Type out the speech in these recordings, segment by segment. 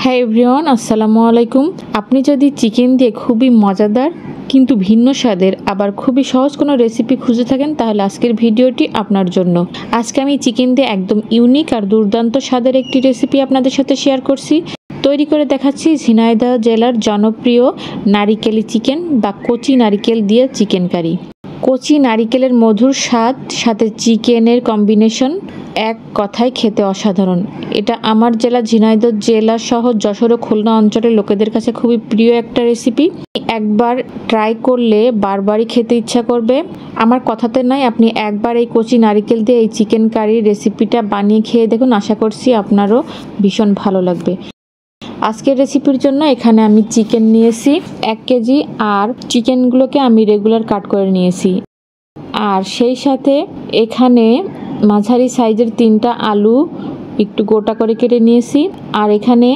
হ্যাঁ এভরিওয়ান, আসসালামু আলাইকুম। আপনি যদি চিকেন দিয়ে খুবই মজাদার কিন্তু ভিন্ন স্বাদের আবার খুবই সহজ কোনো রেসিপি খুঁজে থাকেন তাহলে আজকের ভিডিওটি আপনার জন্য। আজকে আমি চিকেন দিয়ে একদম ইউনিক আর দুর্দান্ত স্বাদের একটি রেসিপি আপনাদের সাথে শেয়ার করছি। তৈরি করে দেখাচ্ছি ঝিনাইদহ জেলার জনপ্রিয় নারিকেলি চিকেন বা কচি নারিকেল দিয়ে চিকেন কারি। কচি নারিকেলের মধুর স্বাদ সাথে চিকেনের কম্বিনেশন এক কথায় খেতে অসাধারণ। এটা আমার জেলা ঝিনাইদহ জেলা সহ যশোর ও খুলনা অঞ্চলের লোকেদের কাছে খুবই প্রিয় একটা রেসিপি। একবার ট্রাই করলে বারবারই খেতে ইচ্ছা করবে। আমার কথাতে নাই, আপনি একবার এই কচি নারিকেল দিয়ে এই চিকেন কারির রেসিপিটা বানিয়ে খেয়ে দেখুন, আশা করছি আপনারও ভীষণ ভালো লাগবে। আজকের রেসিপির জন্য এখানে আমি চিকেন নিয়েছি 1 কেজি, আর চিকেনগুলোকে আমি রেগুলার কাট করে নিয়েছি। আর সেই সাথে এখানে মাঝারি সাইজের 3টা আলু একটু গোটা করে কেটে নিয়েছি, আর এখানে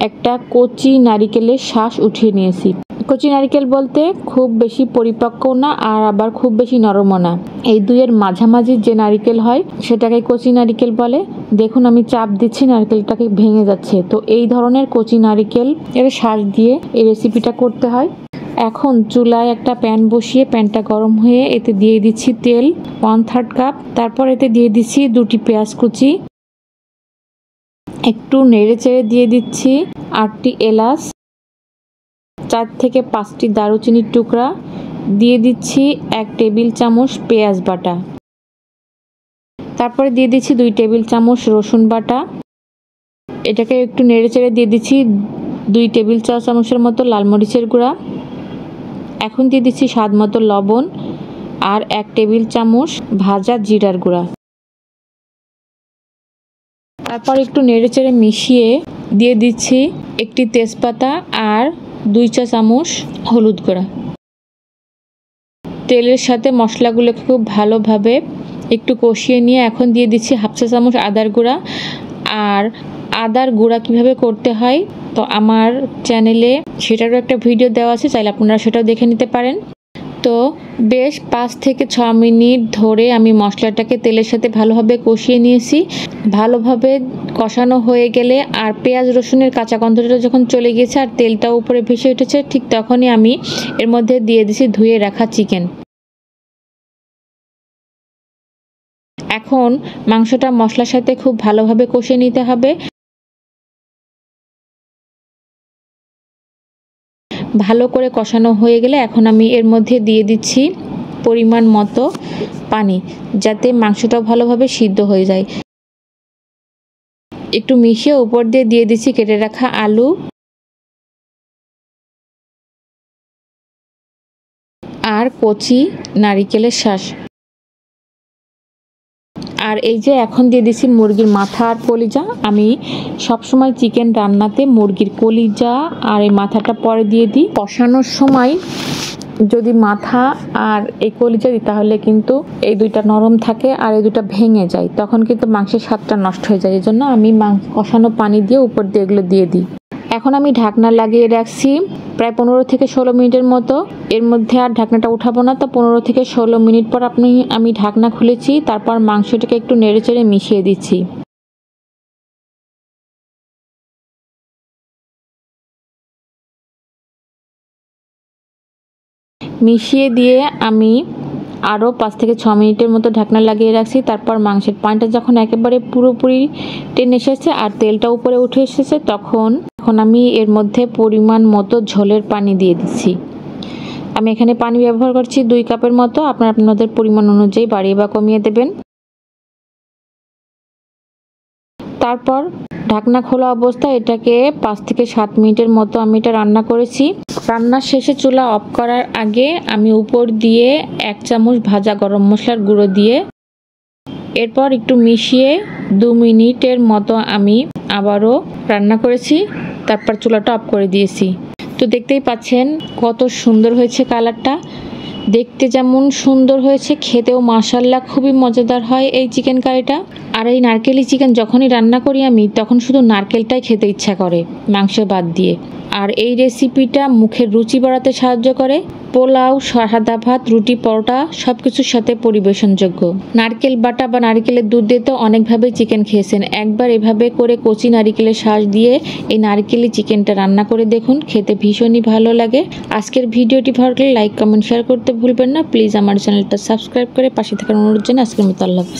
একটা কচি নারিকেলের শাঁস উঠিয়ে নিয়েছি। কচি নারিকেল বলতে খুব বেশি পরিপক্ক না আর আবার খুব বেশি নরমও না, এই দুইয়ের মাঝামাঝি যে নারিকেল হয় সেটাকে কচি নারিকেল বলে। দেখুন আমি চাপ দিচ্ছি, নারকেলটাকে ভেঙে যাচ্ছে। তো এই ধরনের কচি নারিকেল এর শাঁস দিয়ে এই রেসিপিটা করতে হয়। এখন চুলায় একটা প্যান বসিয়ে প্যানটা গরম হয়ে এতে দিয়ে দিচ্ছি তেল 1/3 কাপ। তারপর এতে দিয়ে দিচ্ছি 2টি পেঁয়াজ কুচি, একটু নেড়ে চেড়ে দিয়ে দিচ্ছি 8টি এলাচ, 4 থেকে 5টি দারুচিনির টুকরা, দিয়ে দিচ্ছি 1 টেবিল চামচ পেঁয়াজ বাটা, তারপরে দিয়ে দিচ্ছি 2 টেবিল চামচ রসুন বাটা। এটাকে একটু নেড়ে চেড়ে দিয়ে দিচ্ছি 2 টেবিল চা চামচের মতো লাল মরিচের গুঁড়া। এখন দিয়ে দিচ্ছি স্বাদ মতো লবণ আর 1 টেবিল চামচ ভাজা জিরার গুঁড়া। তারপর একটু নেড়ে চেড়ে মিশিয়ে দিয়ে দিচ্ছি একটি তেজপাতা আর 2 চা চামচ হলুদ গুঁড়া। তেলের সাথে মশলাগুলোকে খুব ভালোভাবে একটু কষিয়ে নিয়ে এখন দিয়ে দিচ্ছি 1/2 চা চামচ আদার গুঁড়া। আর আদার গুঁড়া কিভাবে করতে হয় তো আমার চ্যানেলে সেটারও একটা ভিডিও দেওয়া আছে, চাইলে আপনারা সেটাও দেখে নিতে পারেন। তো বেশ 5 থেকে 6 মিনিট ধরে আমি মশলাটাকে তেলের সাথে ভালোভাবে কষিয়ে নিয়েছি। ভালোভাবে কষানো হয়ে গেলে আর পেঁয়াজ রসুনের কাঁচা গন্ধটা যখন চলে গিয়েছে আর তেলটাও উপরে ভেসে উঠেছে, ঠিক তখনই আমি এর মধ্যে দিয়ে দিয়েছি ধুয়ে রাখা চিকেন। এখন মাংসটা মশলার সাথে খুব ভালোভাবে কষিয়ে নিতে হবে। ভালো করে কষানো হয়ে গেলে এখন আমি এর মধ্যে দিয়ে দিচ্ছি পরিমাণ মতো পানি, যাতে মাংসটা ভালোভাবে সিদ্ধ হয়ে যায়। একটু মিশিয়ে উপর দিয়ে দিচ্ছি কেটে রাখা আলু আর কচি নারিকেলের শাঁস। আর এই যে এখন দিয়ে দিচ্ছি মুরগির মাথা আর কলিজা। আমি সবসময় চিকেন রান্নাতে মুরগির কলিজা আর এই মাথাটা পরে দিয়ে দিই। কষানোর সময় যদি মাথা আর এই কলিজা দিই তাহলে কিন্তু এই দুইটা নরম থাকে আর এই দুইটা ভেঙে যায়, তখন কিন্তু মাংসের স্বাদটা নষ্ট হয়ে যায়। এই জন্য আমি কষানো পানি দিয়ে উপর দিয়ে এগুলো দিয়ে দিই। এখন আমি ঢাকনা লাগিয়ে রাখছি প্রায় 15 থেকে 16 মিনিটের মতো। এর মধ্যে আর ঢাকনাটা উঠাবো না। তো 15 থেকে 16 মিনিট পর আমি ঢাকনা খুলেছি। তারপর মাংসটাকে একটু নেড়ে চেড়ে মিশিয়ে দিচ্ছি। মিশিয়ে দিয়ে আমি আরও 5 থেকে 6 মিনিটের মতো ঢাকনা লাগিয়ে রাখছি। তারপর মাংসের পানিটা যখন একেবারে পুরোপুরি টেনে এসেছে আর তেলটা উপরে উঠে এসেছে তখন আমি এর মধ্যে পরিমাণ মতো ঝোলের পানি দিয়ে দিচ্ছি। আমি এখানে পানি ব্যবহার করছি 2 কাপের মতো, আপনারা আপনাদের পরিমাণ অনুযায়ী বাড়িয়ে বা কমিয়ে দেবেন। তারপর ঢাকনা খোলা অবস্থায় এটাকে 5 থেকে 7 মিনিটের মতো আমি এটা রান্না করেছি। রান্নার শেষে চুলা অফ করার আগে আমি উপর দিয়ে 1 চামচ ভাজা গরম মশলার গুঁড়ো দিয়ে এরপর একটু মিশিয়ে 2 মিনিটের মতো আমি আবারও রান্না করেছি। তারপর চুলাটা অফ করে দিয়েছি। তো দেখতেই পাচ্ছেন কত সুন্দর হয়েছে কালারটা। দেখতে যেমন সুন্দর হয়েছে, খেতেও মাশাআল্লাহ খুবই মজাদার হয় এই চিকেন কারিটা। আর এই নারকেলি চিকেন যখনই রান্না করি আমি, তখন শুধু নারকেলটাই খেতে ইচ্ছা করে মাংস বাদ দিয়ে। আর এই রেসিপিটা মুখের রুচি বাড়াতে সাহায্য করে। পোলাও, সাদা ভাত, রুটি, পরোটা সবকিছুর সাথে পরিবেশনযোগ্য। নারকেল বাটা বা নারকেলের দুধ দিয়ে তো অনেকভাবেই চিকেন খেয়েছেন। একবার এভাবে করে কচি নারকেলের শাঁস দিয়ে এই নারকেলি চিকেনটা রান্না করে দেখুন, খেতে ভীষণই ভালো লাগে। আজকের ভিডিওটি ভালো লাগলে লাইক, কমেন্ট, শেয়ার করতে ভুলবেন না। প্লিজ আমার চ্যানেলটা সাবস্ক্রাইব করে পাশে থাকার অনুরোধ জানিয়ে আজকের মতো আল্লাহ হাফেজ।